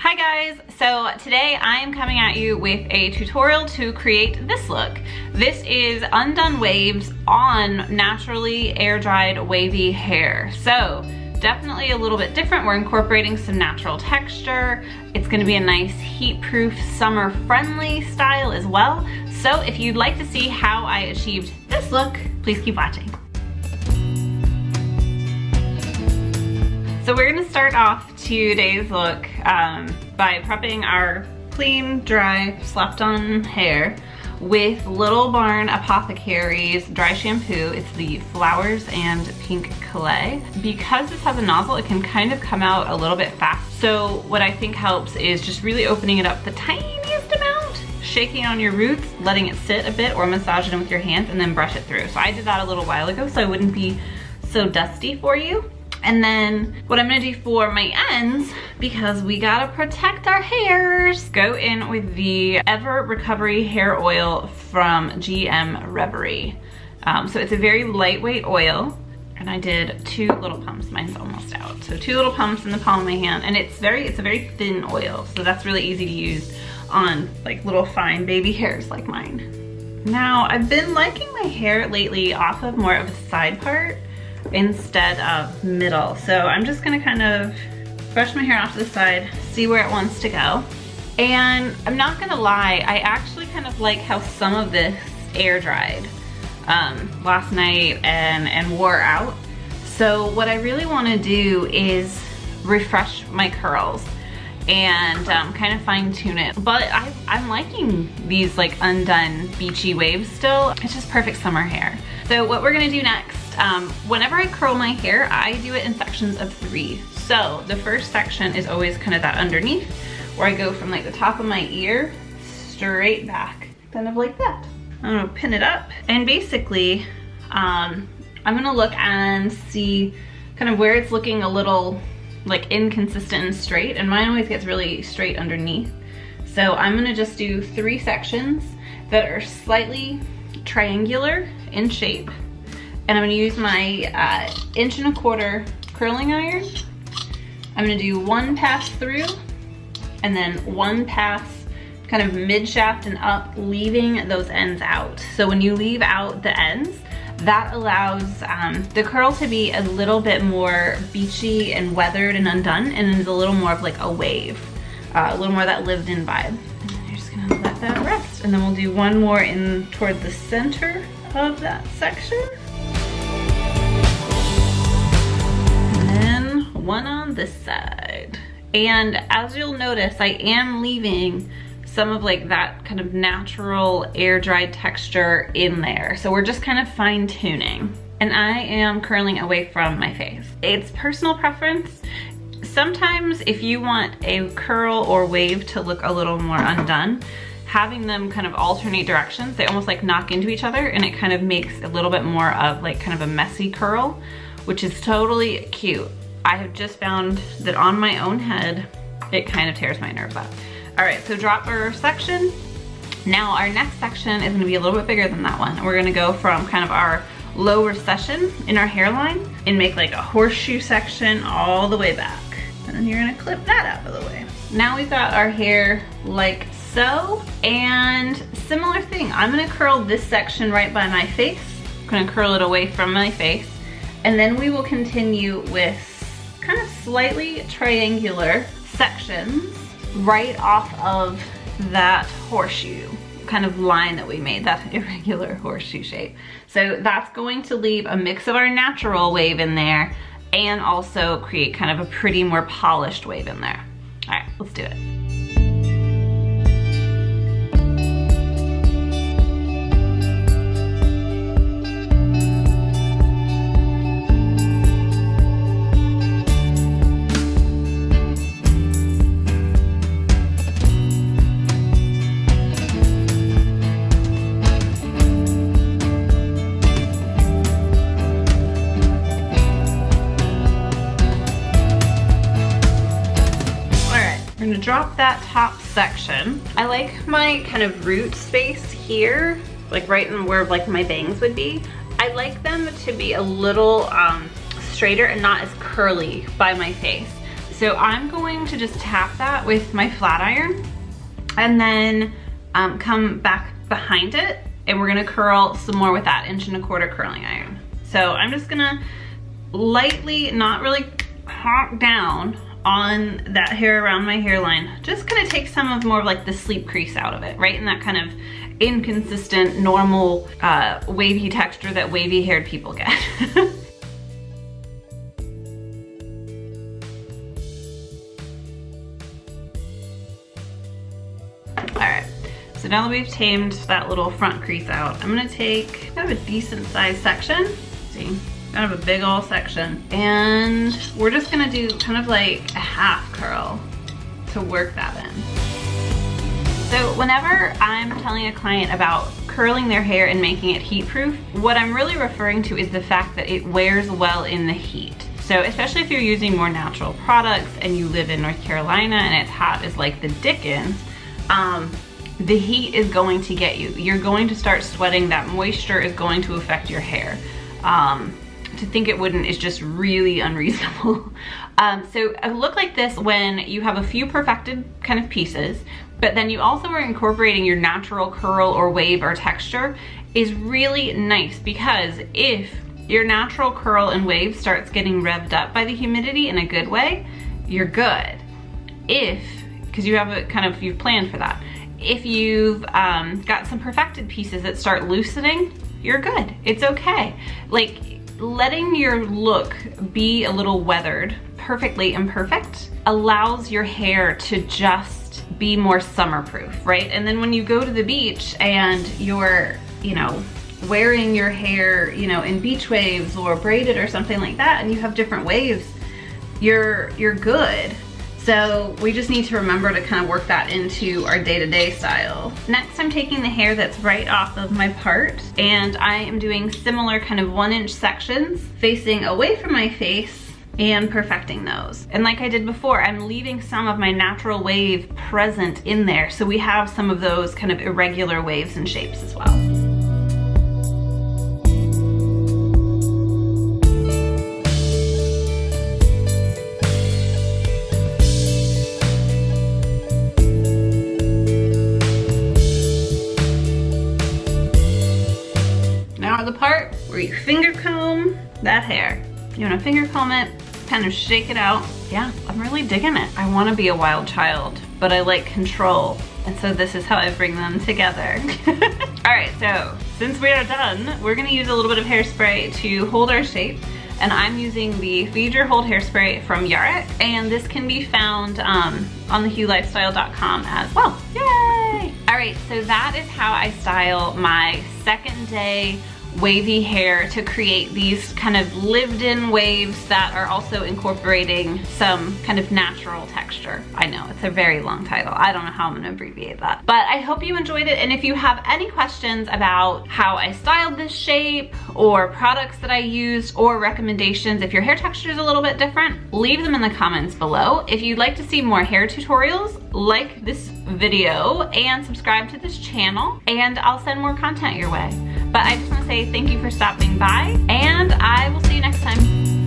Hi guys, so today I am coming at you with a tutorial to create this look. This is undone waves on naturally air-dried wavy hair. So definitely a little bit different. We're incorporating some natural texture. It's gonna be a nice heat-proof, summer-friendly style as well. So if you'd like to see how I achieved this look, please keep watching. So we're gonna start off today's look by prepping our clean, dry, slept-on hair with Little Barn Apothecary's dry shampoo. It's the Flowers and Pink Clay. Because this has a nozzle, it can kind of come out a little bit fast. So what I think helps is just really opening it up the tiniest amount, shaking on your roots, letting it sit a bit, or massage it in with your hands, and then brush it through. So I did that a little while ago so I wouldn't be so dusty for you. And then what I'm gonna do for my ends, because we gotta protect our hairs, go in with the Ever Recovery Hair Oil from GM Reverie. So it's a very lightweight oil, and I did 2 little pumps. Mine's almost out. So 2 little pumps in the palm of my hand, and it's a very thin oil, so that's really easy to use on like little fine baby hairs like mine. Now, I've been liking my hair lately off of more of a side part instead of middle. So I'm just gonna kind of brush my hair off to the side, see where it wants to go. And I'm not gonna lie, I actually kind of like how some of this air dried last night and wore out. So what I really wanna do is refresh my curls and kind of fine tune it. But I'm liking these like undone beachy waves still. It's just perfect summer hair. So what we're gonna do next, whenever I curl my hair, I do it in sections of 3. So the first section is always kind of that underneath, where I go from like the top of my ear straight back, kind of like that. I'm gonna pin it up, and basically, I'm gonna look and see kind of where it's looking a little like inconsistent and straight, and mine always gets really straight underneath. So I'm gonna just do 3 sections that are slightly triangular in shape. And I'm gonna use my 1¼ inch curling iron. I'm gonna do 1 pass through, and then 1 pass kind of mid-shaft and up, leaving those ends out. So when you leave out the ends, that allows the curl to be a little bit more beachy and weathered and undone, and is a little more of like a wave, a little more of that lived-in vibe. And then you're just gonna let that rest, and then we'll do 1 more in toward the center of that section. 1 on this side. And as you'll notice, I am leaving some of like that kind of natural air-dried texture in there. So we're just kind of fine tuning. And I am curling away from my face. It's personal preference. Sometimes if you want a curl or wave to look a little more undone, having them kind of alternate directions, they almost like knock into each other, and it kind of makes a little bit more of like kind of a messy curl, which is totally cute. I have just found that on my own head, it kind of tears my nerves up. All right, so drop our section. Now our next section is gonna be a little bit bigger than that one. And we're gonna go from kind of our low recession in our hairline and make like a horseshoe section all the way back. And then you're gonna clip that out of the way. Now we've got our hair like so, and similar thing. I'm gonna curl this section right by my face. I'm gonna curl it away from my face. And then we will continue with kind of slightly triangular sections right off of that horseshoe kind of line that we made, that irregular horseshoe shape. So that's going to leave a mix of our natural wave in there and also create kind of a pretty more polished wave in there. All right, let's do it. I'm gonna drop that top section. I like my kind of root space here, like right in where like my bangs would be. I like them to be a little straighter and not as curly by my face. So I'm going to just tap that with my flat iron and then come back behind it, and we're gonna curl some more with that 1¼ inch curling iron. So I'm just gonna lightly, not really honk down on that hair around my hairline, just gonna take some of more of like the sleep crease out of it, right? And that kind of inconsistent, normal, wavy texture that wavy haired people get. Alright, so now that we've tamed that little front crease out, I'm gonna take kind of a decent sized section. See, kind of a big old section. And we're just gonna do kind of like a half curl to work that in. So whenever I'm telling a client about curling their hair and making it heat proof, what I'm really referring to is the fact that it wears well in the heat. So especially if you're using more natural products and you live in North Carolina and it's hot as like the dickens, the heat is going to get you. You're going to start sweating. That moisture is going to affect your hair. To think it wouldn't is just really unreasonable. So a look like this when you have a few perfected kind of pieces, but then you also are incorporating your natural curl or wave or texture is really nice, because if your natural curl and wave starts getting revved up by the humidity in a good way, you're good. Because you have you've planned for that. If you've got some perfected pieces that start loosening, you're good. It's okay. Like, letting your look be a little weathered, perfectly imperfect, allows your hair to just be more summer proof, right? And then when you go to the beach and you're, wearing your hair, in beach waves or braided or something like that, and you have different waves, you're good. So we just need to remember to kind of work that into our day-to-day style. Next, I'm taking the hair that's right off of my part, and I am doing similar kind of 1-inch sections facing away from my face and perfecting those. And like I did before, I'm leaving some of my natural wave present in there, so we have some of those kind of irregular waves and shapes as well. The part where you finger comb that hair. You want to finger comb it, kind of shake it out. Yeah, I'm really digging it. I want to be a wild child, but I like control. And so this is how I bring them together. All right, so since we are done, we're gonna use a little bit of hairspray to hold our shape. And I'm using the Feed Your Hold hairspray from Yarrick. And this can be found on thehuelifestyle.com as well. Yay! All right, so that is how I style my second day wavy hair to create these kind of lived-in waves that are also incorporating some kind of natural texture. I know, it's a very long title. I don't know how I'm gonna abbreviate that. But I hope you enjoyed it, and if you have any questions about how I styled this shape or products that I used or recommendations, if your hair texture is a little bit different, leave them in the comments below. If you'd like to see more hair tutorials, like this video and subscribe to this channel, and I'll send more content your way. But I just want to say thank you for stopping by, and I will see you next time.